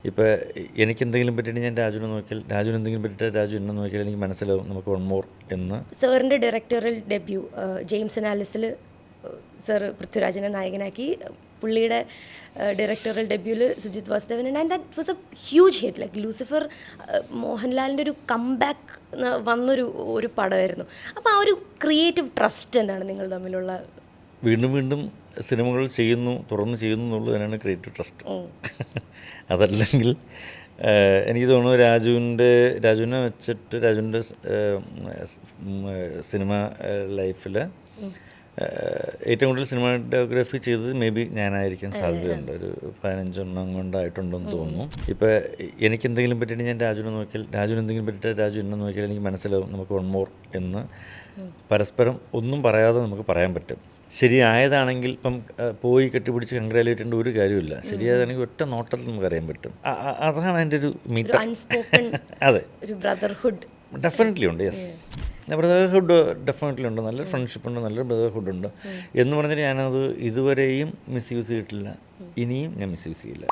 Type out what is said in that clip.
ഇപ്പോൾ എനിക്കെന്തെങ്കിലും പറ്റിയിട്ട് ഞാൻ രാജുവിനെ നോക്കിയാൽ രാജുവിന് എന്തെങ്കിലും പറ്റിയിട്ട് രാജു എന്നെ നോക്കിയാൽ എനിക്ക് മനസ്സിലാവും നമുക്ക് വൺ മോർ എന്ന്. സാറിൻ്റെ ഡയറക്ടറൽ ഡെബ്യൂ ജെയിംസ് ആൻഡ് ആലിസിൽ സാർ പൃഥ്വിരാജിനെ നായകനാക്കി. പുള്ളിയുടെ ഡയറക്ടറൽ ഡെബ്യൂവിൽ Sujith Vasudevan and that was a huge hit. Like Lucifer മോഹൻലാലിൻ്റെ ഒരു കംബാക്ക് വന്നൊരു പടമായിരുന്നു. അപ്പോൾ ആ ഒരു ക്രിയേറ്റീവ് ട്രസ്റ്റ് എന്താണ് നിങ്ങൾ തമ്മിലുള്ള? വീണ്ടും വീണ്ടും സിനിമകൾ തുറന്ന് ചെയ്യുന്നു എന്നുള്ളത് തന്നെയാണ് ക്രിയേറ്റീവ് ട്രസ്റ്റ്. അതല്ലെങ്കിൽ എനിക്ക് തോന്നുന്നു രാജുവിനെ വെച്ചിട്ട് രാജുവിൻ്റെ സിനിമ ലൈഫിൽ ഏറ്റവും കൂടുതൽ സിനിമാറ്റോഗ്രാഫി ചെയ്തത് മേ ബി ഞാനായിരിക്കാൻ സാധ്യതയുണ്ട്. ഒരു 15 കൊണ്ടായിട്ടുണ്ടെന്ന് തോന്നുന്നു. ഇപ്പോൾ എനിക്കെന്തെങ്കിലും പറ്റിയിട്ട് ഞാൻ രാജുവിനെ നോക്കിയാൽ രാജുവിന് എന്തെങ്കിലും പറ്റിയിട്ട് രാജു എന്നെ നോക്കിയാൽ എനിക്ക് മനസ്സിലാവും നമുക്ക് വൺ മോർ എന്ന്. പരസ്പരം ഒന്നും പറയാതെ നമുക്ക് പറയാൻ പറ്റും. ശരിയായതാണെങ്കിൽ ഇപ്പം പോയി കെട്ടിപ്പിടിച്ച് കൺഗ്രാജുലേറ്റ് ചെയ്യേണ്ട ഒരു കാര്യമില്ല. ശരിയായതാണെങ്കിൽ ഒറ്റ നോട്ടത്തിൽ നമുക്കറിയാൻ പറ്റും. അതാണ് അതിൻ്റെ ഒരു മീറ്റർ. അതെ, ഒരു ബ്രദർഹുഡ് ഡെഫിനറ്റ്ലി ഉണ്ട്. യെസ്, ബ്രദർഹുഡ് ഡെഫിനറ്റ്ലി ഉണ്ട്. നല്ല ഫ്രണ്ട്ഷിപ്പ് ഉണ്ട്, നല്ല ബ്രദർഹുഡ് ഉണ്ട് എന്ന് പറഞ്ഞാൽ ഞാനത് ഇതുവരെയും മിസ്യൂസ് ചെയ്തിട്ടില്ല, ഇനിയും ഞാൻ മിസ്യൂസ് ചെയ്യില്ല.